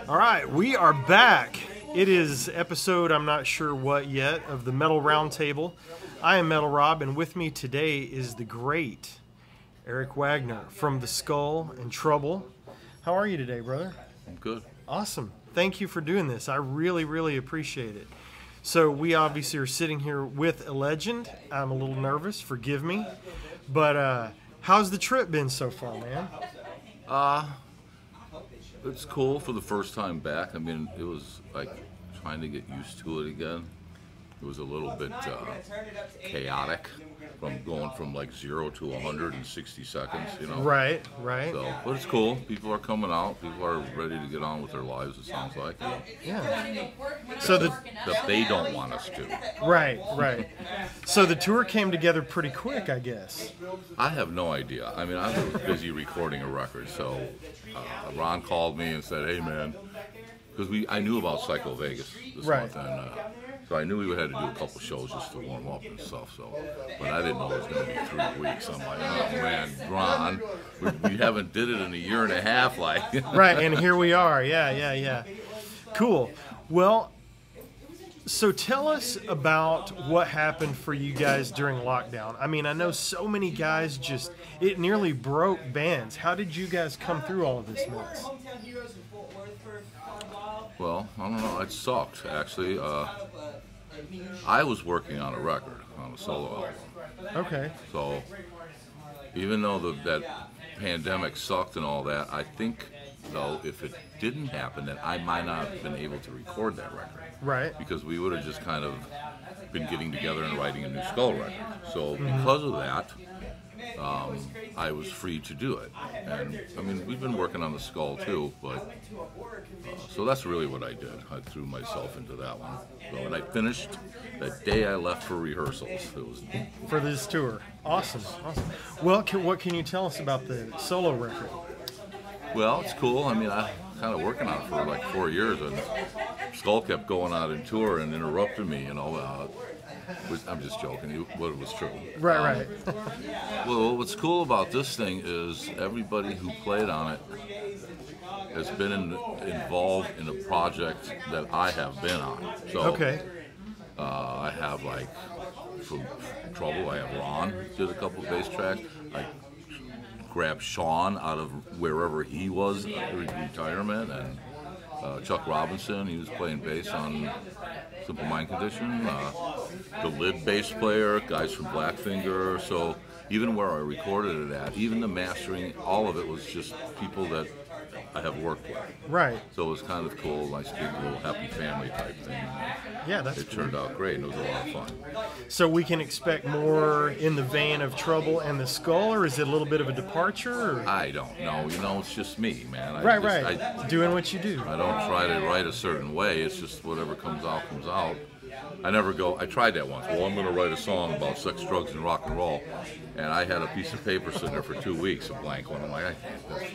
All right, we are back. It is episode, I'm not sure what yet, of the Metal Roundtable. I am Metal Rob, and with me today is the great Eric Wagner from The Skull and Trouble. How are you today, brother? I'm good. Awesome. Thank you for doing this. I really, really appreciate it. So we obviously are sitting here with a legend. I'm a little nervous, forgive me. But how's the trip been so far, man? It's cool for the first time back. I mean, it was like trying to get used to it again. It was a little bit chaotic from going from like 0 to 100 in 60 seconds, you know. Right. So, but it's cool. People are coming out. People are ready to get on with their lives, it sounds like. Yeah. So that they don't want us to. Right. So the tour came together pretty quick, I guess. I have no idea. I mean, I was busy recording a record, so Ron called me and said, "Hey, man," because I knew about Psycho Vegas this month, and so I knew we had to do a couple shows just to warm up and stuff. So, but I didn't know it was going to be 3 weeks. I'm like, "Oh man, Ron, we haven't did it in a year and a half, like." Right, and here we are. Yeah. Cool. Well, so tell us about what happened for you guys during lockdown. I mean, I know so many guys it nearly broke bands. How did you guys come through all of this mess? Well, I don't know. It sucked, actually. I was working on a record, on a solo album. Okay. So, even though that pandemic sucked and all that, I think, though, if it didn't happen, then I might not have been able to record that record. Right. Because we would have just kind of been getting together and writing a new Skull record. So, because of that, I was free to do it. And, I mean, we've been working on the Skull, too, but, so that's really what I did. I threw myself into that one. So, and I finished that day I left for rehearsals. It was for this tour. Awesome. Well, what can you tell us about the solo record? Well, it's cool. I mean, I kind of working on it for like 4 years, and Skull kept going out in tour and interrupting me, you know. I'm just joking, but it was true. Right. Well, what's cool about this thing is everybody who played on it has been involved in a project that I have been on. So, okay. I have, like, from Trouble, I have Ron did a couple of bass tracks. I grabbed Sean out of wherever he was in retirement, and Chuck Robinson, he was playing bass on Simple Mind Condition. The lead bass player, guys from Blackfinger. So even where I recorded it at, even the mastering, all of it was just people that I have worked with. Right. So it was kind of cool, nice big little happy family type thing. Yeah, that's It turned out great, and it was a lot of fun. So we can expect more in the vein of Trouble and the Skull, or is it a little bit of a departure? Or? I don't know. You know, it's just me, man. Right. Doing what you do. I don't try to write a certain way. It's just whatever comes out, comes out. I never go, I tried that once. Well, I'm going to write a song about sex, drugs, and rock and roll. And I had a piece of paper sitting there for 2 weeks, a blank one. I'm like,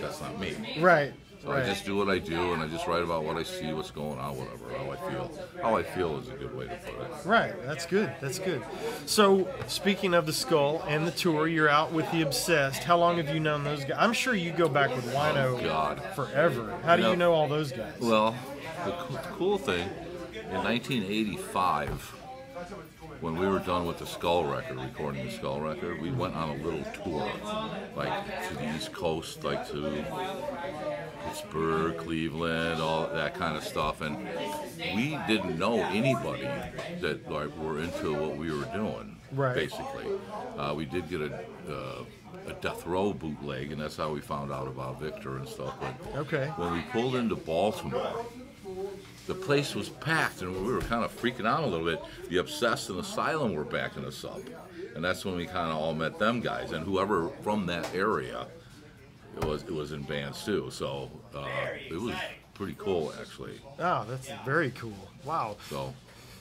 that's not me. Right. So I just do what I do, and I just write about what I see, what's going on, whatever, how I feel. How I feel is a good way to put it. Right, that's good. So, speaking of the Skull and the tour, you're out with the Obsessed. How long have you known those guys? I'm sure you go back with Wino forever. How do you know all those guys? Well, the cool thing, in 1985, when we were done with the Skull record, recording the Skull record, we went on a little tour, like to the East Coast, like to Pittsburgh, Cleveland, all that kind of stuff, and we didn't know anybody that like were into what we were doing. Right. Basically, we did get a Death Row bootleg, and that's how we found out about Victor and stuff. But okay. When we pulled into Baltimore, the place was packed, and we were kind of freaking out a little bit. The Obsessed and Asylum were backing us up, and that's when we kind of all met them guys, and whoever from that area. It was in bands too, so it was pretty cool actually. Oh, that's very cool. Wow.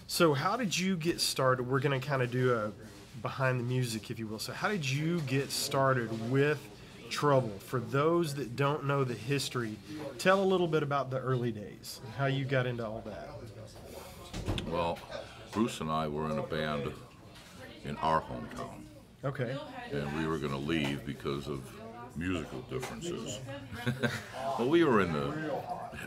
So how did you get started? We're going to kind of do a behind the music, if you will. So how did you get started with Trouble? For those that don't know the history, tell a little bit about the early days and how you got into all that. Well, Bruce and I were in a band in our hometown. Okay. And we were going to leave because of musical differences. Well, we were in the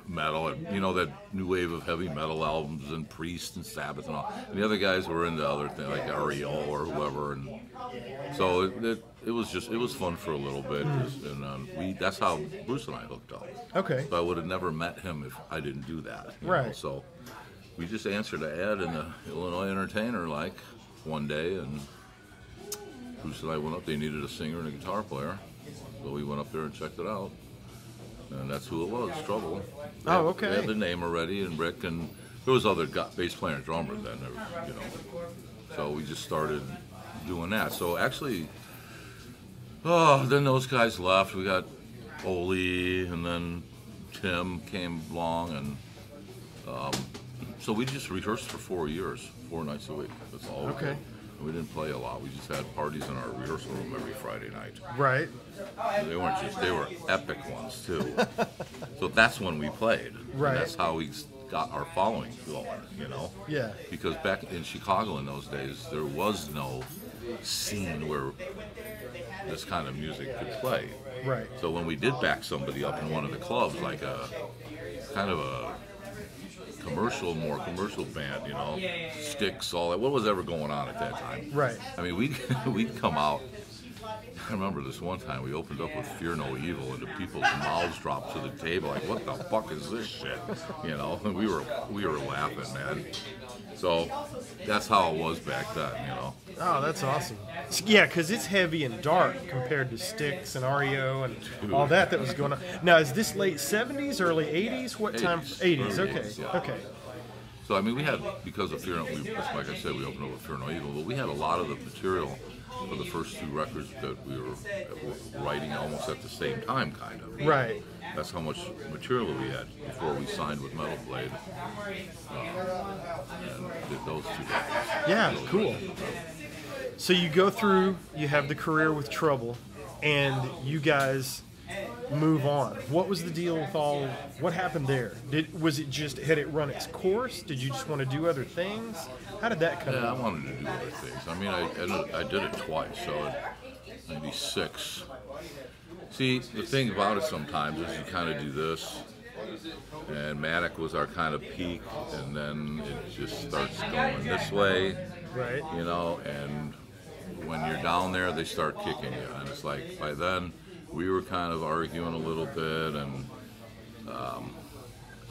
metal, and you know, that new wave of heavy metal albums and Priest and Sabbath and all. And the other guys were into other things like REO or whoever, and so it was fun for a little bit, and that's how Bruce and I hooked up. Okay. So I would have never met him if I didn't do that. You know? So we just answered an ad in the Illinois Entertainer like one day, and Bruce and I went up. They needed a singer and a guitar player, so we went up there and checked it out. And that's who it was, Trouble. Oh, okay. They had the name already, and Rick, and there was other bass player and drummer then, you know. So we just started doing that. So actually, then those guys left. We got Ole, and then Tim came along, and so we just rehearsed for 4 years, 4 nights a week. That's all. Okay. We didn't play a lot. We just had parties in our rehearsal room every Friday night. Right. They were epic ones too. So that's when we played. Right. And that's how we got our following going, you know? Yeah. Because back in Chicago in those days, there was no scene where this kind of music could play. Right. So when we did back somebody up in one of the clubs, like a kind of a more commercial band, you know, Styx, all that. What was ever going on at that time? Right. I mean, we'd come out. I remember this one time we opened up with Fear No Evil, and the people's mouths dropped to the table like, "What the fuck is this shit?" You know, and we were laughing, man. So that's how it was back then, you know. Oh, that's awesome. Yeah, because it's heavy and dark compared to Styx and REO and all that was going on. Now, is this late 70s, early 80s? What time? 80s, okay. 80s, yeah. Okay. So, I mean, we had, because of Fear No Evil, like I said, we opened up with Fear No Evil, but we had a lot of the material for the first 2 records that we were writing almost at the same time, kind of. Right. That's how much material we had before we signed with Metal Blade and did those 2 records. Yeah, cool. So you go through, you have the career with Trouble, and you guys move on. What was the deal with what happened there? Had it run its course? Did you just want to do other things? How did that come Yeah, out? I wanted to do other things. I mean, I did it twice, so in '96. See, the thing about it sometimes is you kind of do this, and Manic was our kind of peak, and then it just starts going this way, Right. you know, and when you're down there, they start kicking you, and it's like, by then, we were kind of arguing a little bit, and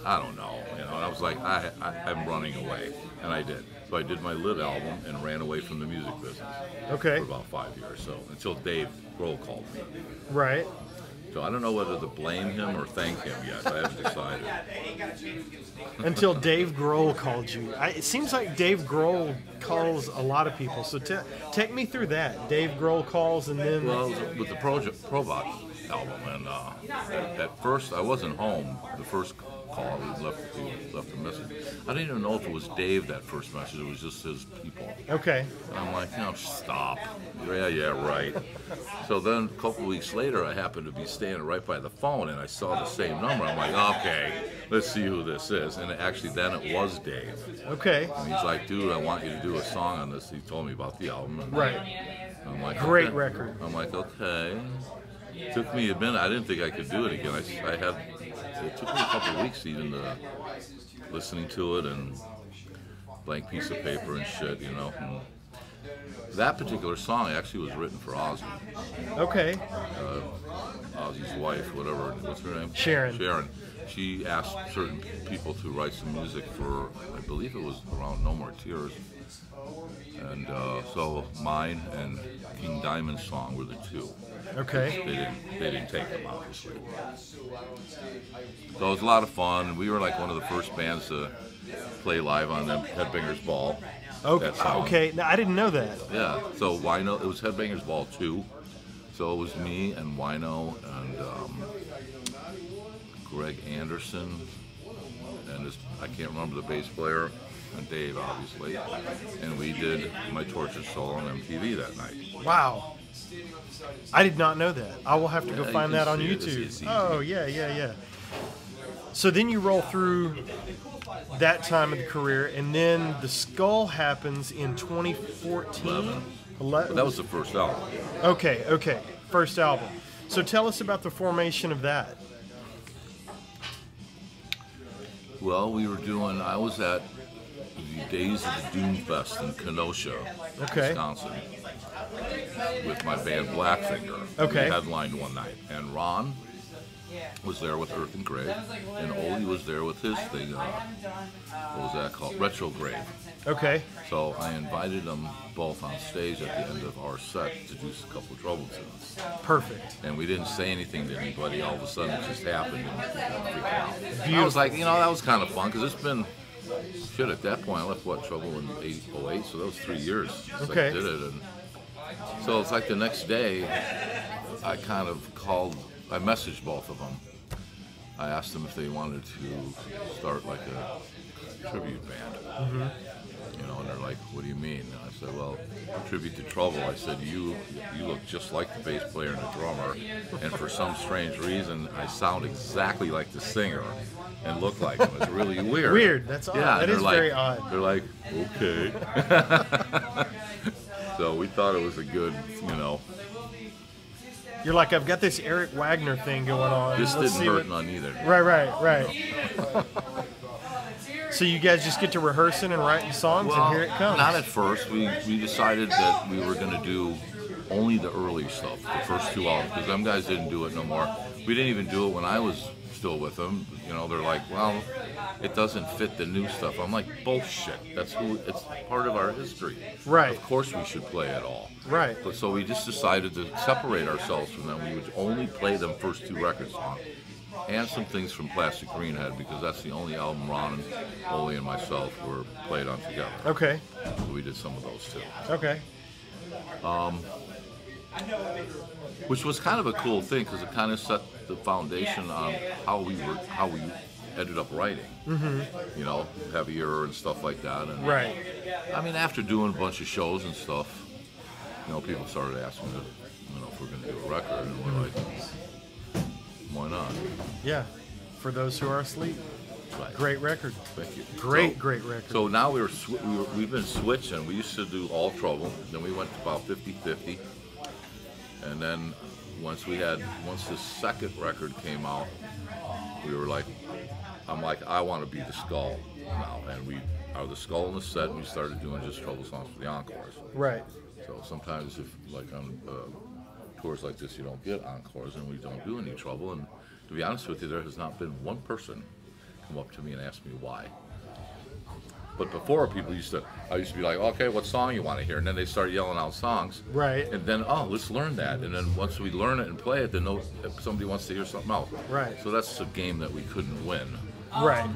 I don't know, you know, and I was like, I'm running away, and I did. So I did my Live album and ran away from the music business Okay. for about 5 years, so until Dave Grohl called me. Right. So I don't know whether to blame him or thank him yet. I haven't decided. Until Dave Grohl called you. It seems like Dave Grohl calls a lot of people. So take me through that. Dave Grohl calls, and then... Well, with the Probot album, and at first I wasn't home. The first call, he left a message. I didn't even know if it was Dave that first message. It was just his people. Okay. And I'm like, stop. Yeah, right. So then a couple of weeks later, I happened to be standing right by the phone, and I saw the same number. I'm like, okay, let's see who this is. And actually, then it was Dave. Okay. And he's like, dude, I want you to do a song on this. He told me about the album. And Right. I'm like, Great okay. record. I'm like, okay. It took me a minute. I didn't think I could do it again. It took me a couple of weeks even to listening to it, and blank piece of paper and shit, you know. And that particular song actually was written for Ozzy. Okay. Ozzy's wife, whatever, what's her name? Sharon. Sharon. She asked certain people to write some music for, I believe it was around No More Tears. And so mine and King Diamond's song were the 2. Okay. They didn't take them, obviously. So it was a lot of fun. We were like one of the first bands to play live on them Headbangers Ball. Okay. Now, I didn't know that. Yeah. So Wino, it was Headbangers Ball 2. So it was me and Wino and Greg Anderson and I can't remember the bass player, and Dave obviously. And we did My Tortured Soul on MTV that night. Wow. I did not know that. I will have to go find that on YouTube. YouTube. Oh, yeah. So then you roll through that time of the career, and then the Skull happens in 2014? 11. That was the first album. Okay. First album. So tell us about the formation of that. Well, I was at the Days of the Doom Fest in Kenosha, Wisconsin, with my band Blackfinger. Okay. We headlined one night, and Ron was there with Earth and Grave, and Oli was there with his thing, what was that called? Retrograde. Okay. So I invited them both on stage at the end of our set to do a couple of trouble tunes. Perfect. And we didn't say anything to anybody. All of a sudden, it just happened, and people freaked out. Beautiful. I was like, that was kind of fun, because it's been, shit, at that point, I left, Trouble in 08, so that was 3 years since I did it. And so it's like the next day, I kind of I messaged both of them. I asked them if they wanted to start like a tribute band. And they're like, what do you mean? And I said, well, tribute to Trouble. I said, you look just like the bass player and the drummer, and for some strange reason, I sound exactly like the singer and look like him. It's really weird. Weird, that's odd. Yeah, that is very odd. They're like, okay. So we thought it was a good, You're like, I've got this Eric Wagner thing going on. This didn't hurt none either. Right. So you guys just get to rehearsing and writing songs, and here it comes. Not at first. We decided that we were going to do only the early stuff, the first 2 albums, because them guys didn't do it no more. We didn't even do it when I was still with them. They're like, well, it doesn't fit the new stuff. I'm like, bullshit. It's part of our history. Right. Of course we should play it all. Right. But so we just decided to separate ourselves from them. We would only play them first 2 records on. And some things from Plastic Greenhead, because that's the only album Ron and Oli and myself were played on together. Okay. So we did some of those too. Okay. Which was kind of a cool thing, because it kind of set the foundation on how we ended up writing. Heavier and stuff like that. And Right. I mean, after doing a bunch of shows and stuff, people started asking if we're going to do a record, and we're like, why not? Yeah. For those who are asleep. Right. Great record. Thank you. Great record. So now we've been switching. We used to do All Trouble, then we went to about 50-50, and then once the second record came out, we were like, I'm like, I want to be the Skull now, and we are the Skull in the set, and we started doing just Trouble songs for the encores. Right. So sometimes, if like on tours like this, you don't get encores, and we don't do any Trouble. And to be honest with you, there has not been one person come up to me and ask me why. But before, I used to be like, okay, what song you want to hear? And then they start yelling out songs. Right. And then, let's learn that. And then once we learn it and play it, then if somebody wants to hear something else. Right. So that's a game that we couldn't win. Right.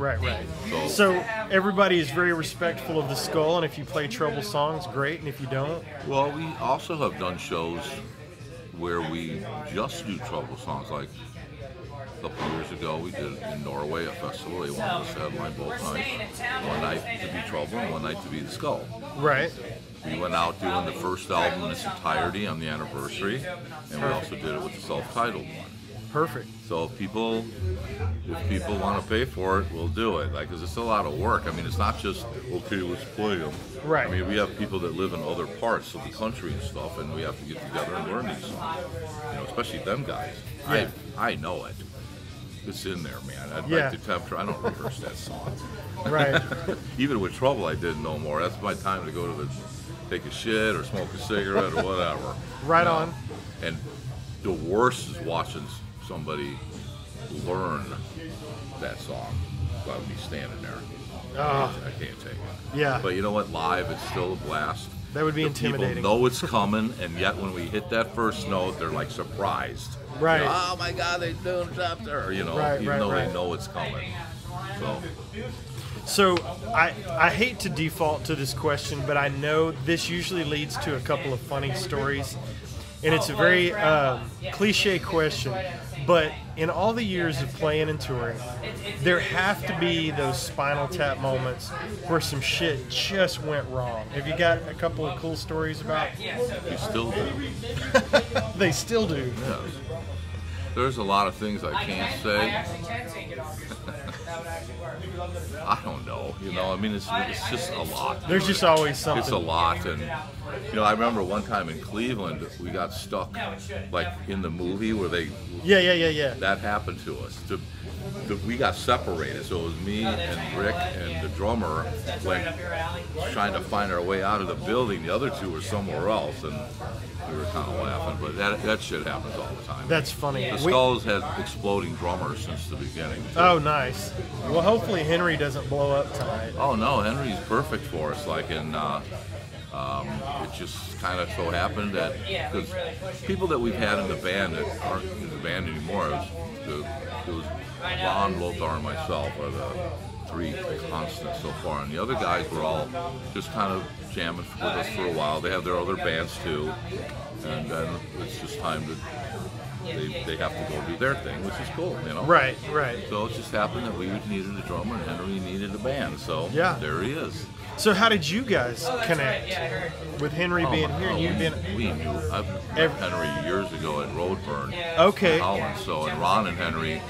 So everybody is very respectful of the Skull, and if you play Trouble songs, great, and if you don't? Well, we also have done shows where we just do Trouble songs. Like a couple of years ago, we did in Norway a festival. They wanted us to headline both nights. One night to be Trouble and one night to be the Skull. Right. We went out doing the first album in its entirety on the anniversary, and we also did it with the self-titled one. Perfect. So if people want to pay for it, we'll do it. Because it's a lot of work. I mean, it's not just, okay, let's play them. Right. I mean, we have people that live in other parts of the country and stuff, and we have to get together and learn these songs. Especially them guys. Yeah. I know it. It's in there, man. I'd Yeah. like to tempt her. I don't rehearse that song. Right. Even with Trouble, I didn't know more. That's my time to go to take a shit or smoke a cigarette or whatever. Right on. And the worst is watching somebody learn that song while me standing there. I can't take it. Yeah. But you know what? Live, it's still a blast. That would be The intimidating. People know it's coming, and yet when we hit that first note, they're like surprised. Right. Oh my God, they doing up there. Even though they know it's coming. So I hate to default to this question, but I know this usually leads to a couple of funny stories, and it's a very cliche question. But in all the years of playing and touring, there have to be those Spinal Tap moments where some shit just went wrong. Have you got a couple of cool stories about? We still do. They still do. Yeah. There's a lot of things I can't say. I don't know. I mean, it's just a lot. There's just always something. It's a lot, and I remember one time in Cleveland we got stuck, like in the movie where they. Yeah. That happened to us. we got separated. So it was me and Rick and the drummer went trying to find our way out of the building. The other two were somewhere else, and we were kind of laughing. But that shit happens all the time. That's funny. The Skulls has exploding drummers since the beginning. Too. Oh, nice. Well, hopefully Henry doesn't blow up tonight. Oh no, Henry's perfect for us. Like in. It just kind of so happened that because people that we've had in the band that aren't in the band anymore, it was Ron, Lothar, and myself are the three constants so far, and the other guys were all just kind of jamming with us for a while. They have their other bands too, and then it's just time to they have to go do their thing, which is cool, you know. Right, right. So it just happened that we needed a drummer and Henry needed a band, so yeah, there he is. So how did you guys connect with Henry being here? We knew. I've met Henry years ago at Roadburn. Okay. In Holland. So, and Ron and Henry,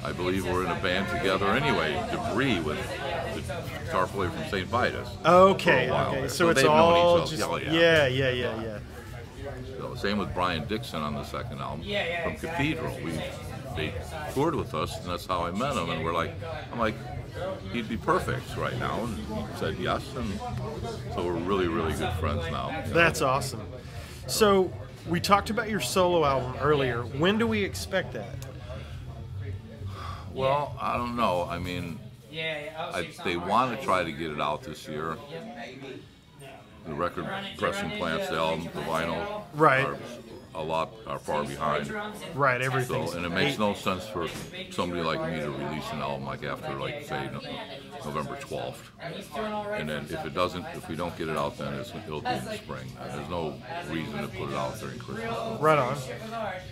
I believe, were in a band together anyway. Debris with the guitar player from St. Vitus. Okay. Okay. So it's all just yeah. So, same with Brian Dixon on the second album from Cathedral. They toured with us, and that's how I met him. And I'm like, he'd be perfect right now, and he said yes, and so we're really, really good friends now. That's awesome. So we talked about your solo album earlier. When do we expect that? Well, I don't know. I mean, they want to try to get it out this year. The record pressing plants, the album, the vinyl, right, are far behind. Right, everything. So, and it makes no sense for somebody like me to release an album like after, like, say, November 12th. And then if we don't get it out then, it'll be in the spring. There's no reason to put it out during Christmas. Right on.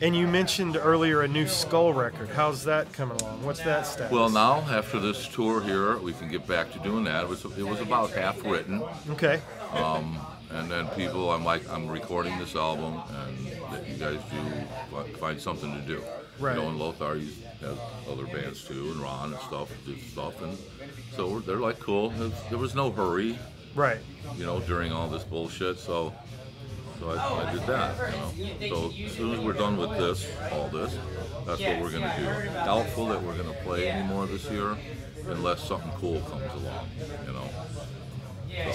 And you mentioned earlier a new Skull record. How's that coming along? What's that status? Well, now, after this tour here, we can get back to doing that. It was about half written. Okay. And then I'm recording this album, and that you guys do find something to do. Right. You know, and Lothar has other bands too, and Ron and stuff, and so they're like cool. There was no hurry. Right. You know, during all this bullshit, so I did that. You know, so as soon as we're done with all this, that's what we're gonna do. Doubtful that we're gonna play anymore this year, unless something cool comes along. You know.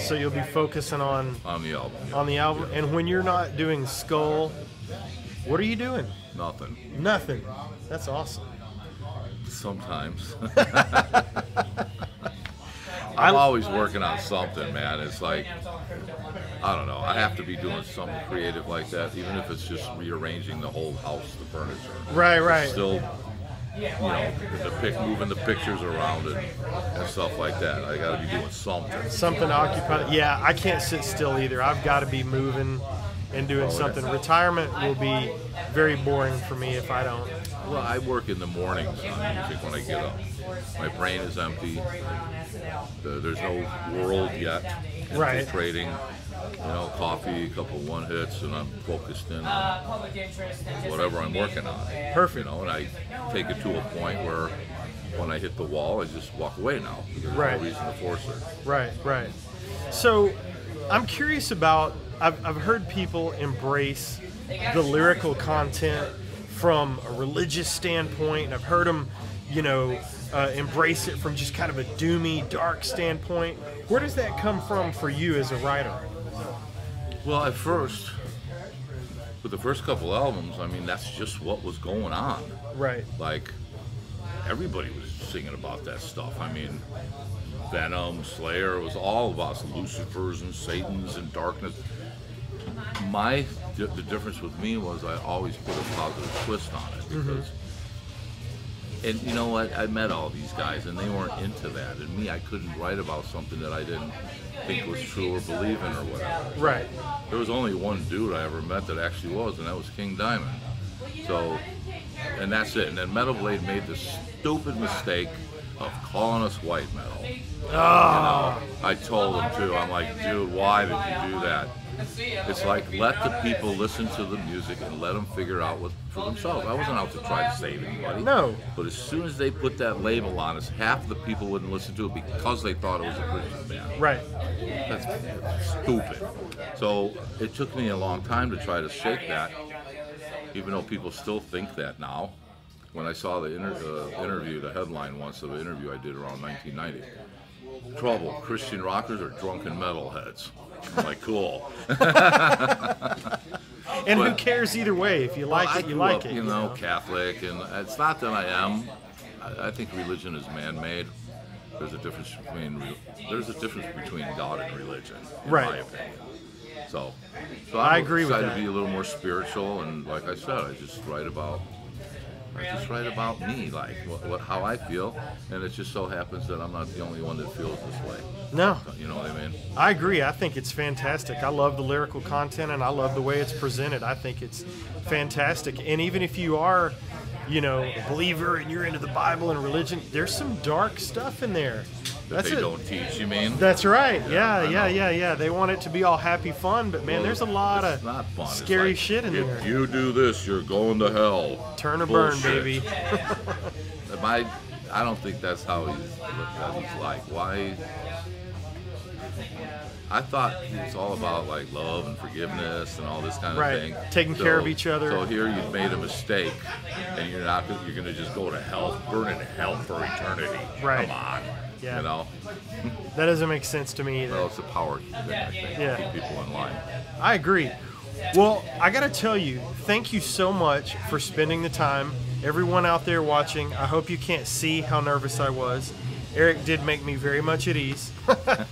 So you'll be focusing on the album. Yeah. On the album, and when you're not doing Skull, what are you doing? Nothing. Nothing. That's awesome. Sometimes. I'm always working on something, man. It's like, I don't know. I have to be doing something creative like that, even if it's just rearranging the whole house, the furniture. Right, right. It's still, you know, moving the pictures around and stuff like that. I got to be doing something. Something to occupy. Yeah, I can't sit still either. I've got to be moving and doing something. Retirement will be very boring for me if I don't. Well, I work in the mornings on music when I get up. My brain is empty. There's no world yet. Right. Trading. You know, coffee, a couple one hits, and I'm focused in on whatever I'm working on. Perfect. You know, and I take it to a point where when I hit the wall, I just walk away now. There's right. no reason to force it. Right, right. So I'm curious about, I've heard people embrace the lyrical content from a religious standpoint, and I've heard them, you know, embrace it from just kind of a doomy, dark standpoint. Where does that come from for you as a writer? Well, at first, with the first couple albums, I mean, that's just what was going on. Right. Like, everybody was singing about that stuff. I mean, Venom, Slayer, it was all about Lucifers and Satans and darkness. The difference with me was I always put a positive twist on it. Because, and you know what, I met all these guys and they weren't into that. And me, I couldn't write about something that I didn't think was true or believe in or whatever. Right. There was only one dude I ever met that actually was, and that was King Diamond. So, and that's it. And then Metal Blade made the stupid mistake of calling us white metal. Oh. You know, I told him too. I'm like, dude, why did you do that? It's like, let the people listen to the music and let them figure out what for themselves. I wasn't out to try to save anybody. No. But as soon as they put that label on us, half the people wouldn't listen to it because they thought it was a Christian band. Right. That's stupid. So it took me a long time to try to shake that, even though people still think that now. when I saw the interview, the headline once of an interview I did around 1990. Trouble, Christian rockers or drunken metalheads? I'm like, cool. And who cares either way? If you like it, you like it. You know, Catholic, and it's not that I am. I think religion is man-made. There's a difference between God and religion, in my opinion. So I agree with that. I try to be a little more spiritual, and like I said, I just write about me, like how I feel, and it just so happens that I'm not the only one that feels this way. No. You know what I mean? I agree. I think it's fantastic. I love the lyrical content, and I love the way it's presented. I think it's fantastic. And even if you are, you know, a believer and you're into the Bible and religion, there's some dark stuff in there. That they don't teach, you mean? That's right. Yeah. They want it to be all happy fun, but man, there's a lot of scary shit in there. If you do this, you're going to hell. Turn or burn, baby. I don't think that's how he's like. Why? I thought it was all about like love and forgiveness and all this kind of thing. Taking care of each other. So here you've made a mistake, and you're going to just go to hell, burn in hell for eternity. Right. Come on. Yeah. You know? That doesn't make sense to me either. Well, it's a power thing, I think. Yeah. Keep people in line. I agree. Well, I got to tell you, thank you so much for spending the time. Everyone out there watching, I hope you can't see how nervous I was. Eric did make me very much at ease.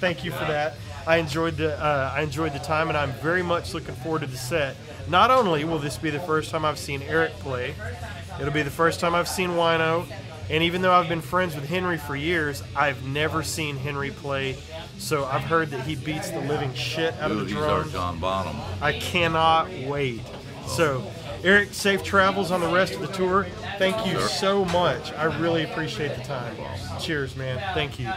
Thank you for that. I enjoyed the time, and I'm very much looking forward to the set. Not only will this be the first time I've seen Eric play, it'll be the first time I've seen Wino. And even though I've been friends with Henry for years, I've never seen Henry play. So I've heard that he beats the living shit out of the drums. He's our John Bonham. I cannot wait. So, Eric, safe travels on the rest of the tour. Thank you so much. I really appreciate the time. Cheers, man. Thank you.